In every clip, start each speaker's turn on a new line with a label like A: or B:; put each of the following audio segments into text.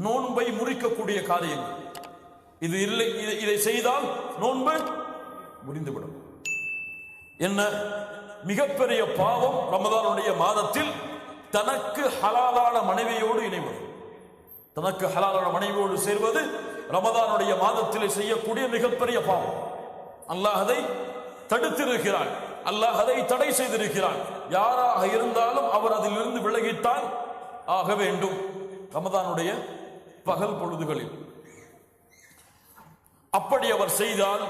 A: நோன்பை முறிக்கக்கூடிய காரியங்கள். இது இல்லை, இதை செய்தால் நோன்பு முறிந்துவிடும். என்ன மிகப்பெரிய பாவம் ரமதானுடைய மாதத்தில் தனக்கு ஹலாலான மனைவியோடு இணைவது. தனக்கு ஹலாலான மனைவியோடு சேர்வது ரமதானுடைய மாதத்திலே செய்யக்கூடிய மிகப்பெரிய பாவம். அல்லாஹ் அதை தடுத்திருக்கிறான், அல்லாஹ் அதை தடை செய்திருக்கிறான். யாராக இருந்தாலும் அவர் அதிலிருந்து விலகித்தான் ஆக வேண்டும். ரமதானுடைய பகல் பொழுதுகளில் அப்படி அவர் செய்தால்,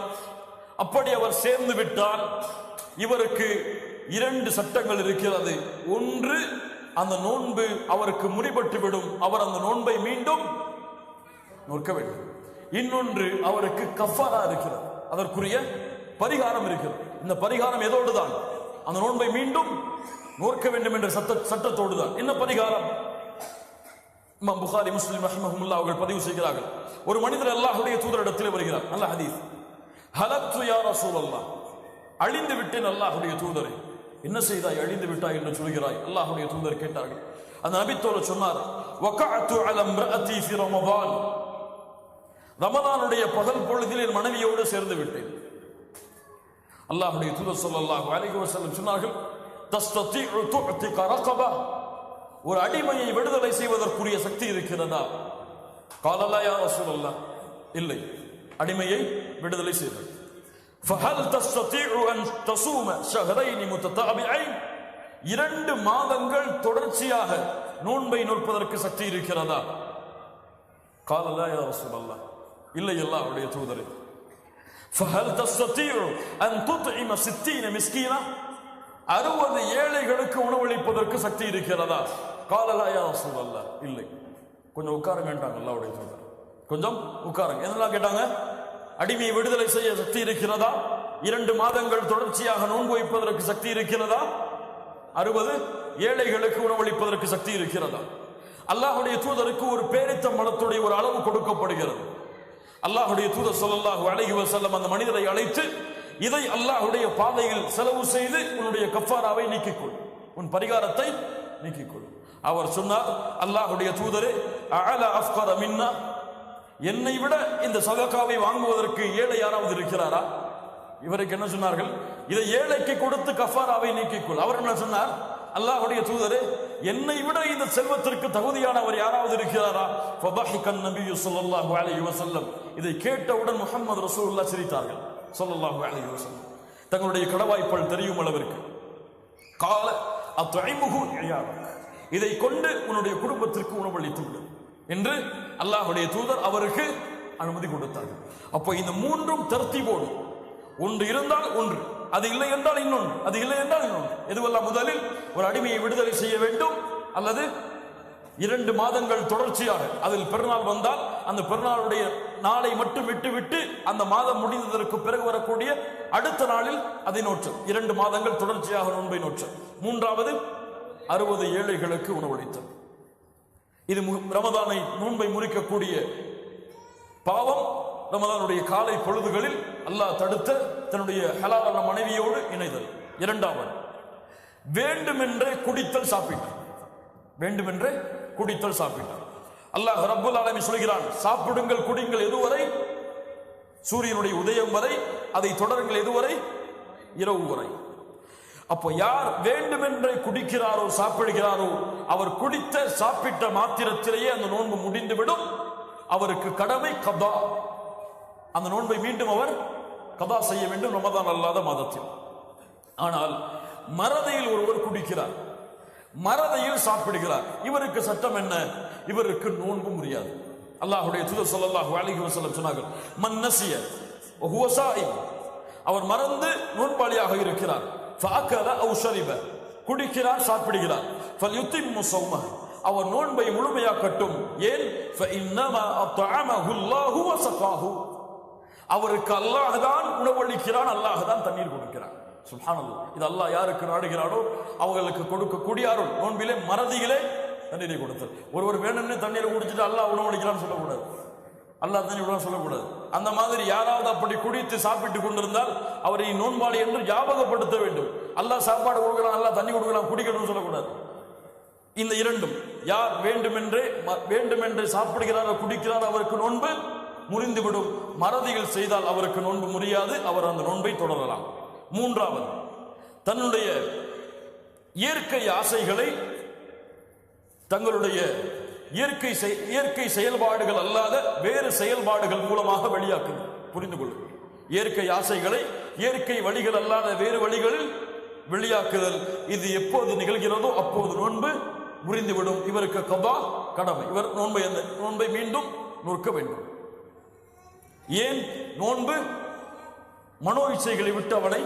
A: அப்படி அவர் சேர்ந்து விட்டால் இவருக்கு இரண்டு சட்டங்கள் இருக்கிறது. ஒன்று, அந்த நோன்பு அவருக்கு முறிபட்டு விடும், அவர் அந்த நோன்பை மீண்டும் நோக்க வேண்டும். இன்னொன்று, அவருக்கு கஃபாரா இருக்கிறது, அதற்குரிய பரிகாரம் இருக்கிறது. இந்த பரிகாரம் எதோடு தான்? அந்த நோன்பை மீண்டும் நோக்க வேண்டும் என்ற சட்டத்தோடு தான். என்ன பரிகாரம்? இமாம் புகாரி, முஸ்லிம் ரஹ்மஹுல்லாஹ் அவர்கள் பதிவு செய்கிறார்கள். ஒரு மனிதர் அல்லாஹ்வுடைய தூதரிடத்திலே வருகிறார். நல்ல ஹதீஸ். ஹலக்து யா ரசூலல்லாஹ், அழிந்து விட்டேன் அல்லாஹ்வுடைய தூதரே. என்ன செய்தாய், அழிந்து விட்டாய் என்று சொல்கிறாய்? அல்லாஹ்வுடைய தூதர் கேட்டார்கள். அந்த நபித்தோழர் சொன்னார், வகஅது அலா இம்ரஅதி ஃபி ரமதான், ரமதானுடைய பகல் பொழுதில் என் மனைவியோடு சேர்ந்து விட்டேன். அல்லாஹ்வுடைய தூதர் ஸல்லல்லாஹு அலைஹி வஸல்லம் சொன்னார்கள், தஸ்ததிஉ துஅதிக ரகபா, ஒரு அடிமையை விடுதலை செய்வதற்குரிய சக்தி இருக்கிறதா? قال لا يا رسول الله, இல்லை, அடிமையை விடுதலை செய்வது. فهل تستطيع ان تصوم شهرين متتابعين, 2 மாதங்கள் தொடர்ச்சியாக நோன்பை நோற்பதற்கு சக்தி இருக்கிறதா? قال لا يا رسول الله, இல்லை அல்லாஹ்வுடைய தூதரே. فهل تستطيع ان تطعم 60 مسكينا, 60 ஏழைகளுக்கு உணவளிப்பதற்கு சக்தி இருக்கிறதா? قال لا يا رسول الله, இல்லை. கொஞ்சம் உட்காருங்கன்றாங்க அல்லாஹ்வுடைய தூதர். கொஞ்சம் உட்காருங்க. என்னெல்லாம் கேட்டாங்க? அடிமையை விடுதலை செய்ய சக்தி இருக்கிறதா? 2 மாதங்கள் தொடர்ச்சியாக நோன்பு வைப்பதற்கு சக்தி இருக்கிறதா? 60 ஏழைகளுக்கு உணவளிப்பதற்கு சக்தி இருக்கிறதா? அல்லாஹ்வுடைய தூதருக்கு ஒரு பேரித்தம்பழத்துடைய ஒரு அளவு கொடுக்கப்படுகிறது. அல்லாஹ்வுடைய தூதர் ஸல்லல்லாஹு அலைஹி வஸல்லம் அந்த மனிதரை அழைத்து, இதை அல்லாஹ்வுடைய பாதையில் செலவு செய்து உன்னுடைய கஃபாராவை நீக்கிக்கொள், உன் பரிகாரத்தை நீக்கிக்கொள். அவர் சொன்னார், அல்லாஹ்வுடைய தூதரே, அஅலா அஃப்கர மின்னா, என்னை விட இந்த சதகாவை வாங்குவதற்கு ஏழை யாராவது இருக்கிறாரா? இவருக்கு என்ன சொன்னார்கள்? இதை ஏழைக்கு கொடுத்து கஃபாராவை நீக்கிக்கொள். அவர் என்ன சொன்னார்? அல்லாஹ்வுடைய தூதரே, என்னை விட இந்த செல்வத்திற்கு தகுதியானவர் யாராவது இருக்கிறாரா? ஃபதஹிகன் நபியு ஸல்லல்லாஹு அலைஹி வஸல்லம், இதை கேட்டவுடன் முஹம்மது ரசூலுல்லாஹ் சிரித்தார்கள் ஸல்லல்லாஹு அலைஹி வஸல்லம், தங்களுடைய கடவாய்ப்பல் தெரியும் அளவிற்கு. கால அத்இமுஹு இயாக், இதை கொண்டு உன்னுடைய குடும்பத்திற்கு உணவளித்து விடு என்று அல்லாஹ்வுடைய தூதர் அவருக்கு அனுமதி கொடுத்தார்கள். அப்போ இந்த மூன்றும் தர்த்தீபோடு, ஒன்று இருந்தால் ஒன்று, அது இல்லை என்றால் இன்னொன்று, அது இல்லை என்றால் இன்னொன்று. எதுவெல்லாம்? முதலில் ஒரு அடிமையை விடுதலை செய்ய வேண்டும், அல்லது 2 மாதங்கள் தொடர்ச்சியாக, அதில் பெருநாள் வந்தால் அந்த பெருநாளுடைய நாளை மட்டும் விட்டுவிட்டு அந்த மாதம் முடிந்ததற்கு பிறகு வரக்கூடிய அடுத்த நாளில் அதை நோற்றல். 2 மாதங்கள் தொடர்ச்சியாக நோன்பை நோற்றல். மூன்றாவது 60 ஏழைகளுக்கு உணவளித்தல். இது ரமதானை நோன்பை முறிக்கக்கூடிய பாவம். ரமதானுடைய காலை பொழுதுகளில் அல்லாஹ் தடுத்த தன்னுடைய ஹலாலான மனைவியோடு இணைதல். இரண்டாவது, வேண்டுமென்றே குடித்தல், சாப்பிட்டார். வேண்டுமென்றே குடித்தல், சாப்பிட்டார். அல்லாஹ் ரப்புல் ஆலமீன் சொல்கிறான், சாப்பிடுங்கள், குடிங்கள், எதுவரை? சூரியனுடைய உதயம் வரை. அதை தொடருங்கள் எதுவரை? இரவு வரை. அப்போ யார் வேண்டுமென்றே குடிக்கிறாரோ, சாப்பிடுகிறாரோ, அவர் குடித்த சாப்பிட்ட மாத்திரத்திலேயே அந்த நோன்பு முடிந்துவிடும். அவருக்கு கடமை கதா, அந்த நோன்பை மீண்டும் அவர் கதா செய்ய வேண்டும் ரமதான் அல்லாத மாதத்தில். ஆனால் மறதியில் ஒருவர் குடிக்கிறார், மறதியில் சாப்பிடுகிறார், இவருக்கு சட்டம் என்ன? இவருக்கு நோன்பு முடியாது. அல்லாஹ்வுடைய தூதர் ஸல்லல்லாஹு அலைஹி வஸல்லம் சொன்னார்கள், மன் நஸிய வ ஹுவ ஸாயிம், அவர் மறந்து நோன்பாளியாக இருக்கிறார், ஃபஅகல அவ் ஷரிப, குடிக்கிறார், சாப்பிடுகிறார், ஃபல்யுத்திம்மு ஸௌமஹு, அவர் நோன்பை முழுமையாக்கட்டும். ஏன்? ஃபஇன்னமா அத்அமஹு அல்லாஹு வ ஸகாஹு, அவருக்கு அல்லாஹ் தான் உணவளிக்கிறான், அல்லாஹ் தான் தண்ணீர் கொடுக்கிறான். சுப்ஹானல்லாஹ். இது அல்லாஹ் யாருக்கு நாடுகிறானோ அவர்களுக்கு கொடுக்கக்கூடிய அருள். நோன்பிலே மறதியிலே தண்ணீரை கொடுத்தல். ஒருவர் வேணும்னு தண்ணீரை குடிச்சிட்டு அல்லாஹ் உணவளிக்கிறான்னு சொல்லக்கூடாது, அல்லாஹ் தண்ணி விட சொல்லக்கூடாது. அந்த மாதிரி யாராவது அப்படி குடித்து சாப்பிட்டு கொண்டிருந்தால் அவரை நோன்பாளி என்று ஞாபகப்படுத்த வேண்டும். அல்லாஹ் சாப்பாடு கொடுக்கலாம், அல்லாஹ் தண்ணி கொடுக்கலாம், குடிக்கணும்னு சொல்லக்கூடாது. இந்த இரண்டும் யார் வேண்டுமென்றே சாப்பிடுகிறாரோ குடிக்கிறாரோ அவருக்கு நோன்பு முறிந்துவிடும். மறதிகள் செய்தால் அவருக்கு நோன்பு முறியாது, அவர் அந்த நோன்பை தொடரலாம். மூன்றாவது, தன்னுடைய இயற்கை ஆசைகளை தங்களுடைய இயற்கை செயல்பாடுகள் அல்லாத வேறு செயல்பாடுகள் மூலமாக வெளியாக்குது. புரிந்து கொள்ளுங்கள், இயற்கை ஆசைகளை இயற்கை வழிகள் அல்லாத வேறு வழிகளில் வெளியாக்குதல். இது எப்போது நிகழ்கிறதோ அப்போது நோன்பு முறிந்துவிடும். இவருக்கு கபா கடமை. இவர் நோன்பை மீண்டும் நோக்க வேண்டும். ஏன்? நோன்பு மனோ இச்சைகளை விட்டு அவனை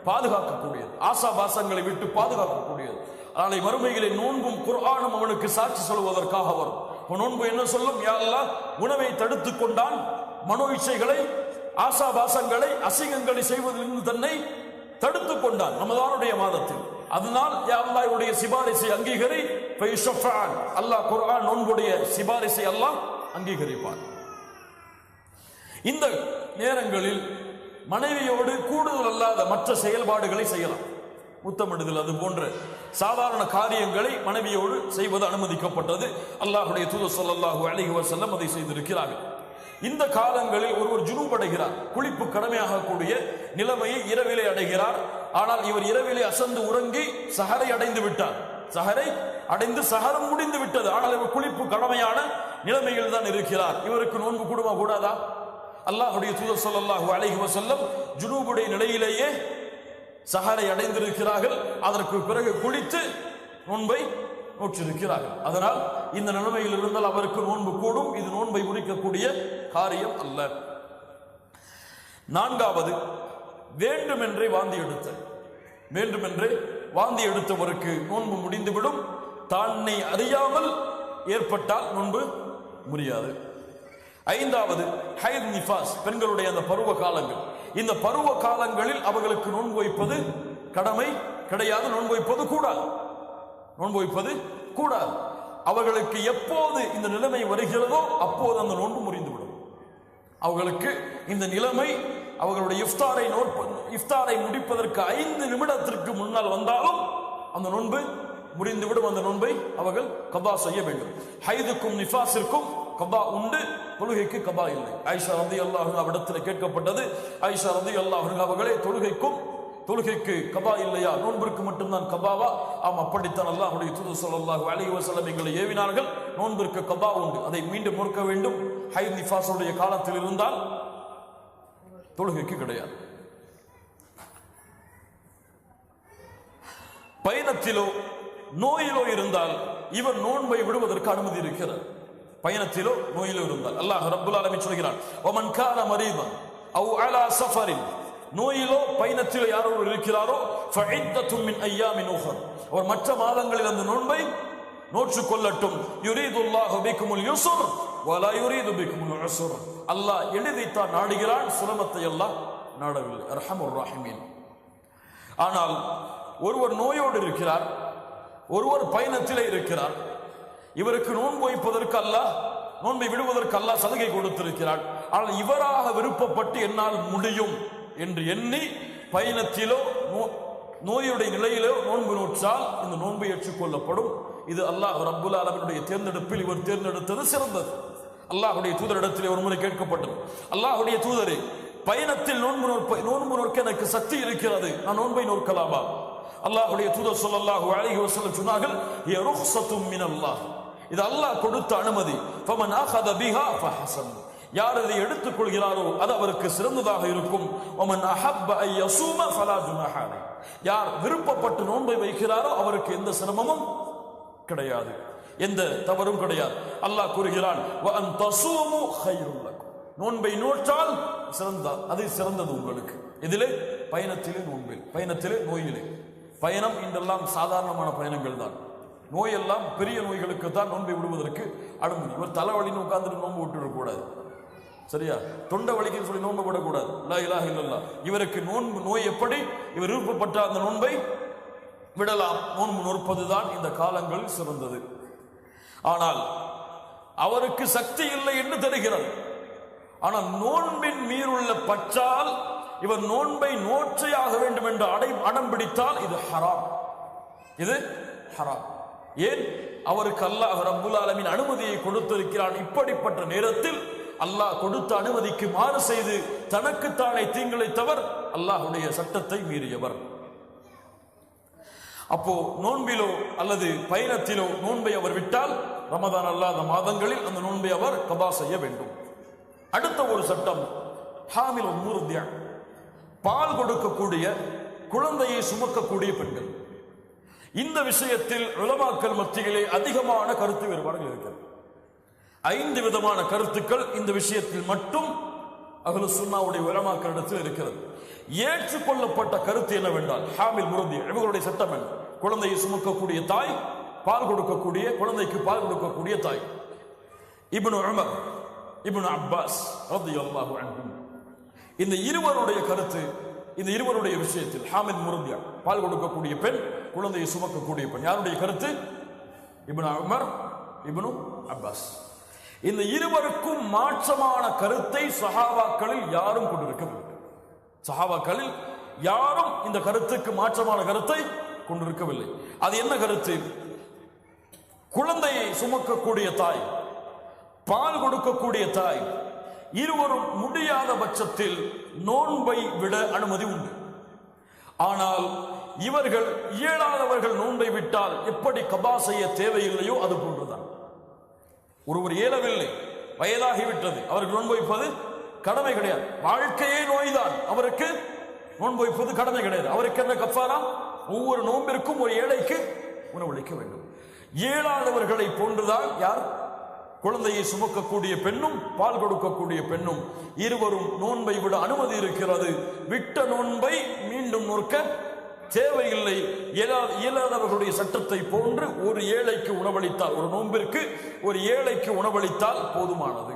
A: பாதுகாக்கக்கூடியது, ஆசாபாசங்களை விட்டு பாதுகாக்கக்கூடியது. நாளை மறுமைகளில் நோன்பும் குர்ஆனும் அவனுக்கு சாட்சி சொல்வதற்காக வரும். நோன்பு என்ன சொல்லும்? யா அல்லாஹ், உணவை தடுத்துக் கொண்டான், மனோ இச்சைகளை ஆசாபாசங்களை அசிங்கங்களை செய்வதிலிருந்து தன்னை தடுத்துக் கொண்டான் ரமதானுடைய மாதத்தில். அதனால் யா அல்லாஹ் இவருடைய சிபாரிசை அங்கீகரி. அல்லாஹ் குர்ஆன் நோன்புடைய சிபாரிசை அல்லாஹ் அங்கீகரிப்பான். இந்த நேரங்களில் மனைவியோடு கூடுதல் அல்லாத மற்ற செயல்பாடுகளை செய்யலாம். முத்தமிடுதல் அது போன்ற சாதாரண காரியங்களை மனைவியோடு செய்வது அனுமதிக்கப்பட்டது. அல்லாஹ்வுடைய தூதர் ஸல்லல்லாஹு அலைஹி வஸல்லம் அதை செய்திருக்கிறார்கள். இந்த காலங்களில் ஒருவர் ஜுனூப் அடைகிறார், குளிப்பு கடமையாகக்கூடிய நிலைமையை இரவிலே அடைகிறார். ஆனால் இவர் இரவிலே அசந்து உறங்கி சஹரை அடைந்து விட்டார். சஹரம் முடிந்து விட்டது. ஆனால் இவர் குளிப்பு கடமையான நிலைமையில் தான் இருக்கிறார். இவருக்கு நோன்பு கூடுமா கூடாதா? அல்லாஹ்வுடைய தூதர் ஸல்லல்லாஹு அலைஹி வஸல்லம் ஜுனூபுடைய நிலையிலேயே சஹரை அடைந்திருக்கிறார்கள். அதற்கு பிறகு குளித்து நோன்பை நோற்றிருக்கிறார்கள். அதனால் இந்த நிலைமையில் இருந்தால் அவருக்கு நோன்பு கூடும். இது நோன்பை முறிக்கக்கூடிய காரியம் அல்ல. நான்காவது, வேண்டுமென்றே வாந்தி எடுத்தவருக்கு நோன்பு முடிந்துவிடும். தன்னை அறியாமல் ஏற்பட்டால் நோன்பு முறியாது. ஐந்தாவது, ஹைத் நிஃபாஸ், பெண்களுடைய அந்த பருவ காலங்கள். இந்த பருவ காலங்களில் அவர்களுக்கு நோன்பு வைப்பது கடமை கிடையாது, நோன்பு வைப்பது கூடாது. அவர்களுக்கு எப்போது இந்த நிலைமை வருகிறதோ அப்போது அந்த நோன்பு முறிந்துவிடும். அவர்களுக்கு இந்த நிலைமை அவர்களுடைய இஃப்தாரை முடிப்பதற்கு 5 நிமிடத்திற்கு முன்னால் வந்தாலும் அந்த நோன்பு முறிந்துவிடும். அந்த நோன்பை அவர்கள் கபா செய்ய வேண்டும். ஹைதுக்கும் நிஃபாஸிற்கும் கபா உண்டு, தொழுகைக்கு கபா இல்லை. ஆயிஷா ரலியல்லாஹு அன்ஹா அவரிடத்தில் கேட்கப்பட்டது. ஆயிஷா ரலியல்லாஹு அன்ஹா அவர்களே, தொழுகைக்கு கபா இல்லையா, நோன்பிற்கு மட்டும்தான் கபாவா? ஆம், அப்படித்தான் அல்லாஹ்வுடைய தூதர் ஸல்லல்லாஹு அலைஹி வஸல்லம் எங்களை ஏவினார்கள். நோன்பிற்கு கபா உண்டு, அதை மீண்டும் நோக்க வேண்டும். ஹைத் நிஃபாஸுடைய காலத்தில் இருந்தால் தொழுகைக்கு கிடையாது. பயணத்திலோ நோயிலோ இருந்தால் இவர் நோன்பை விடுவதற்கு அனுமதி இருக்கிறது. பயணத்திலோ நோயிலோ இருந்தால் அல்லாஹ் ரப்புல் ஆலமீன் சொல்கிறான், வமன் கான மரீதன் அவ் அலா ஸஃபரின், நோயிலோ பயணத்திலோ யாரோ இருக்கிறாரோ ஃபஇத்தத்தும் மின் அய்யாமின் உஹர், அவர் மற்ற மாதங்களில் அந்த நோன்பை நோற்று கொள்ளட்டும். யுரீதுல்லாஹு பிக்குமுல் யுஸ்ர் வலா யுரீது பிக்குமுல் உஸ்ர், அல்லாஹ் எளிதைத்தான் நாடுகிறான், சிரமத்தை அல்லாஹ் நாடவில்லை. அர்ஹமுர் ராஹிமீன். ஆனால் ஒருவர் நோயோடு இருக்கிறார், ஒருவர் பயணத்திலே இருக்கிறார். இவருக்கு நோன்பு வைப்பதற்கு அல்லாஹ், நோன்பை விடுவதற்கு அல்லாஹ் சலுகை கொடுத்திருக்கிறார். ஆனால் இவராக விருப்பப்பட்டு என்னால் முடியும் என்று எண்ணி பயணத்திலோ நோயுடைய நிலையிலோ நோன்பு நோற்றால் இந்த நோன்பை ஏற்றுக்கொள்ளப்படும். இது அல்லாஹ் ரப்புல் ஆலமீனுடைய தேர்ந்தெடுப்பில் இவர் தேர்ந்தெடுத்தது சிறந்தது. அல்லாஹ்வுடைய தூதரிடத்தில் ஒரு முறை கேட்கப்பட்டது, அல்லாஹ்வுடைய தூதரே, பயணத்தில் நோன்பு நோக்க எனக்கு சக்தி இருக்கிறது, நான் நோன்பை நோக்கலாமா? அல்லாஹ்வுடைய தூதர் ஸல்லல்லாஹு அலைஹி வஸல்லம் சொன்னார்கள், ய ருஹ்ஸத்தும் மினல்லாஹ், இது அல்லாஹ் கொடுத்த அனுமதி. ஃபமன் அகத பிஹா ஃபஹஸன், யார் இதை எடுத்துக் கொள்கிறாரோ அது அவருக்கு சிறந்ததாக இருக்கும். வமன் அஹப்ப அன் யஸூம ஃபலா ஜுனாஹ அலைஹி, யார் விருப்பப்பட்டு நோன்பை வைக்கிறாரோ அவருக்கு எந்த சிரமமும் கிடையாது, எந்த தவறும் கிடையாது. அல்லாஹ் கூறுகிறான், வ அன் தஸூமு கைருல் லக்கும், நோன்பை நோற்றால் அது சிறந்தது உங்களுக்கு. இதிலே பயணத்திலே நோன்பில், பயணத்திலே நோயிலே. பயணம் இன்றெல்லாம் சாதாரணமான பயணங்கள் தான். நோயெல்லாம் பெரிய நோய்களுக்கு தான் நோன்பை விடுவதற்கு அனுமதி. இவர் தலைவலின்னு உட்கார்ந்துட்டு நோன்பு விட்டுவிடக்கூடாது, சரியா? தொண்டை வலிக்குன்னு சொல்லி நோன்பு விடக்கூடாது. லா இலாஹ இல்லல்லாஹ். இவருக்கு நோய் எப்படி இவர் விருப்பப்பட்ட அந்த நோன்பை விடலாம். நோன்பு நோற்பதுதான் இந்த காலங்களில் சிறந்தது. ஆனால் அவருக்கு சக்தி இல்லை என்று தெரிகிறது. ஆனால் நோன்பின் மீறுள்ள பற்றால் இவர் நோன்பை நோற்றையாக வேண்டும் என்று அடம் பிடித்தால் இது ஹராம். ஏன்? அவருக்கு அல்லாஹ் ரப்புல் ஆலமீன் அனுமதியை கொடுத்திருக்கிறான். இப்படிப்பட்ட நேரத்தில் அல்லாஹ் கொடுத்த அனுமதிக்கு மாறு செய்து தனக்குத்தானே தீங்கிழைத்தவர் அல்லாஹ்வுடைய சட்டத்தை மீறியவர். அப்போ நோன்பிலோ அல்லது பயணத்திலோ நோன்பை அவர் விட்டால் ரமதான் அல்லாத மாதங்களில் அந்த நோன்பை அவர் கபா செய்ய வேண்டும். அடுத்த ஒரு சட்டம், ஹாமில் முர்தியா, பால் கொடுக்கக்கூடிய குழந்தையை சுமக்கக்கூடிய பெண்கள். இந்த விஷயத்தில் உலமாக்கள் மத்தியிலே அதிகமான கருத்து வேறுபாடுகள் இருக்கிறது. 5 விதமான கருத்துக்கள் இந்த விஷயத்தில் மட்டும் அஹ்லுஸ் சுன்னாவுடைய உலமாக்களிடத்தில் இருக்கிறது. ஏற்றுக்கொள்ளப்பட்ட கருத்து என்னவென்றால், ஹாமில் முர்தியா இவர்களுடைய சட்டம் என்ன? குழந்தையை சுமக்கக்கூடிய தாய், பால் கொடுக்கக்கூடிய குழந்தைக்கு பால் கொடுக்கக்கூடிய தாய். இப்னு உமர், இப்னு அப்பாஸ் ரலியல்லாஹு அன்ஹும், இந்த இருவருடைய கருத்து, இந்த இருவருடைய விஷயத்தில் ஹாமில் முர்தியா பால் கொடுக்கக்கூடிய பெண், குழந்தையை சுமக்கக்கூடிய பெண், யாருடைய கருத்து? இப்னு உமர், இப்னு அப்பாஸ். இந்த இருவருக்கும் மாற்றமான கருத்தை சஹாபாக்களில் யாரும் கொண்டிருக்கவில்லை. சஹாபாக்களில் யாரும் இந்த கருத்துக்கு மாற்றமான கருத்தை கொண்டிருக்கவில்லை. அது என்ன கருத்து? குழந்தையை சுமக்கக்கூடிய தாய், பால் கொடுக்கக்கூடிய தாய் இருவரும் முடியாத பட்சத்தில் நோன்பை விட அனுமதி உண்டு. ஆனால் இவர்கள் இயலாதவர்கள் நோன்பை விட்டால் எப்படி கபா செய்ய தேவையில்லையோ அது போன்றுதான். ஒருவர் இயலவில்லை, வயதாகிவிட்டது, அவருக்கு நோன்பு வைப்பது கடமை கிடையாது. வாழ்க்கையே நோய்தான், அவருக்கு நோன்பு வைப்பது கடமை கிடையாது. அவருக்கு என்ன கஃபாரா? ஒவ்வொரு நோன்பிற்கும் ஒரு ஏழைக்கு உணவளிக்க வேண்டும். இயலாதவர்களை போன்றுதான் யார்? குழந்தையை சுமக்கக்கூடிய பெண்ணும் பால் கொடுக்கக்கூடிய பெண்ணும் இருவரும் நோன்பை விட அனுமதி இருக்கிறது. விட்ட நோன்பை மீண்டும் நோக்க தேவையில்லை. இயலாதவர்களுடைய சட்டத்தை போன்று ஒரு ஏழைக்கு உணவளித்தால், ஒரு நோன்பிற்கு ஒரு ஏழைக்கு உணவளித்தால் போதுமானது.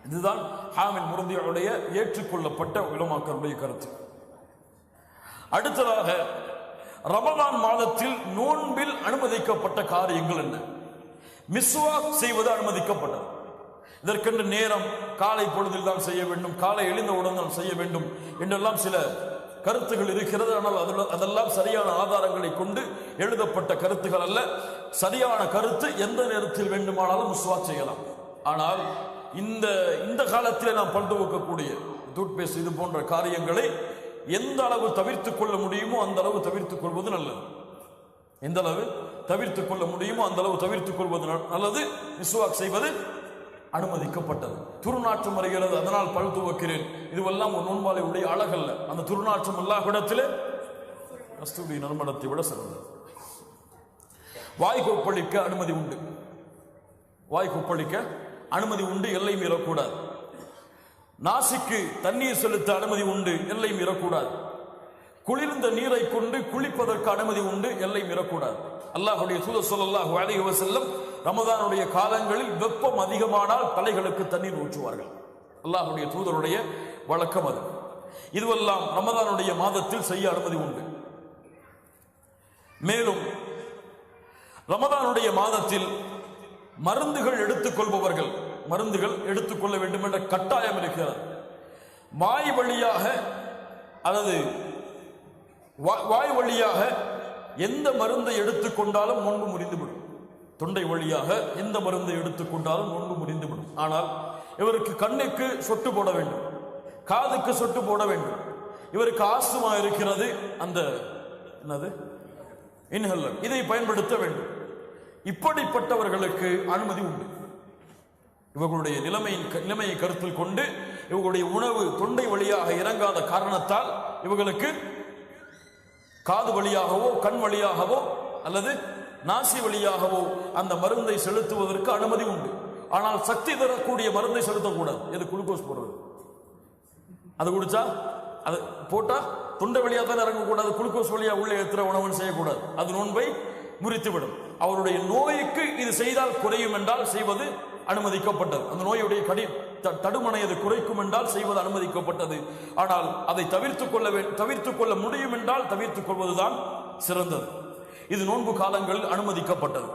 A: இதுதான் ஹாமில் முர்தியாவுடைய ஏற்றுக்கொள்ளப்பட்ட உலமாக்களுடைய கருத்து. அடுத்ததாக, ரமலான் மாதத்தில் நோன்பில் அனுமதிக்கப்பட்ட காரியங்கள் என்ன? மிஸ்வாக் செய்வது அனுமதிக்கப்பட்டது. இதற்கென்று நேரம் காலை பொழுதில் தான் செய்ய வேண்டும், காலை எழுந்தவுடன் தான் செய்ய வேண்டும் என்றெல்லாம் சில கருத்துகள் இருக்கிறது. ஆனால் அதெல்லாம் சரியான ஆதாரங்களை கொண்டு எழுதப்பட்ட கருத்துகள் அல்ல. சரியான கருத்து எந்த நேரத்தில் வேண்டுமானாலும் மிஸ்வாக் செய்யலாம். ஆனால் இந்த காலத்திலே நாம் பல் துவக்கக்கூடிய டூத்பேஸ்ட் இது போன்ற காரியங்களை எந்த அளவு தவிர்த்துக் கொள்ள முடியுமோ அந்த அளவு தவிர்த்துக் கொள்வது நல்லது. எந்த அளவு தவிர்த்துக் கொள்ள முடியுமோ அந்த அளவு தவிர்த்துக் கொள்வது நல்லது. மிஸ்வாக் செய்வது அனுமதிக்கப்பட்டது. துர்நாற்றம் வருகிறது, அதனால் பல் துவக்கிறேன், இதுவெல்லாம் ஒரு நோன்பாளை உடைய அழகல்ல. அந்த துர்நாற்றம் அல்லாஹ்விடத்திலே கஸ்தூரி நறுமணத்தை விட சிறந்தது. வாய் கொப்பளிக்க அனுமதி உண்டு. வாய் கொப்பளிக்க அனுமதி உண்டு, எல்லை மீறக்கூடாது. நாசிக்கு தண்ணீர் செலுத்த அனுமதி உண்டு, எல்லை மீறக்கூடாது. குளிர்ந்த நீரை கொண்டு குளிப்பதற்கு அனுமதி உண்டு, எல்லை மீறக்கூடாது. அல்லாஹ்வுடைய தூதர் ஸல்லல்லாஹு அலைஹி வஸல்லம் ரமதானுடைய காலங்களில் வெப்பம் அதிகமானால் தலைகளுக்கு தண்ணீர் ஊற்றுவார்கள். அல்லாஹ்வுடைய தூதருடைய வழக்கம் அது. இதுவெல்லாம் ரமதானுடைய மாதத்தில் செய்ய அனுமதி உண்டு. மேலும் ரமதானுடைய மாதத்தில் மருந்துகள் எடுத்துக்கொள்பவர்கள் மருந்துகள் எடுத்துக்கொள்ள வேண்டும் என்ற கட்டாயம் இருக்கிறது. வாய் வழியாக அல்லது வாய் வழியாக எந்த மருந்தை எடுத்துக்கொண்டாலும் நோன்பு முறிந்துவிடும். தொண்டை வழியாக எந்த மருந்தை எடுத்துக்கொண்டாலும் நோன்பு முறிந்துவிடும். ஆனால் இவருக்கு கண்ணுக்கு சொட்டு போட வேண்டும், காதுக்கு சொட்டு போட வேண்டும். இவருக்கு ஆஸ்துமா இருக்கிறது, அந்த என்னது இன்ஹேலர், இதை பயன்படுத்த வேண்டும். இப்படிப்பட்டவர்களுக்கு அனுமதி உண்டு. இவர்களுடைய நிலைமையை கருத்தில் கொண்டு இவர்களுடைய உணவு தொண்டை வழியாக இறங்காத காரணத்தால் இவர்களுக்கு காது வழியாகவோ கண் வழியாகவோ அல்லது நாசி வழியாகவோ அந்த மருந்தை செலுத்துவதற்கு அனுமதி உண்டு. ஆனால் சக்தி தரக்கூடிய மருந்தை செலுத்தக்கூடாது. எது? குளுக்கோஸ் போடுறது. அது குடிச்சா அது போட்டா தொண்டை வழியாக தான் இறங்கக்கூடாது. குளுக்கோஸ் வழியாக உள்ளே ஏற்றுற உணவு செய்யக்கூடாது. அது நோன்பை முறித்துவிடும். அவருடைய நோய்க்கு இது செய்தால் குறையும் என்றால் செய்வது அனுமதிக்கப்பட்டது. அந்த நோயுடைய தடுமனை அது குறைக்கும் என்றால் செய்வது அனுமதிக்கப்பட்டது. ஆனால் அதை தவிர்த்துக் கொள்ள முடியும் என்றால் தவிர்த்துக் கொள்வதுதான் சிறந்தது. இது நோன்பு காலங்களில் அனுமதிக்கப்பட்டது.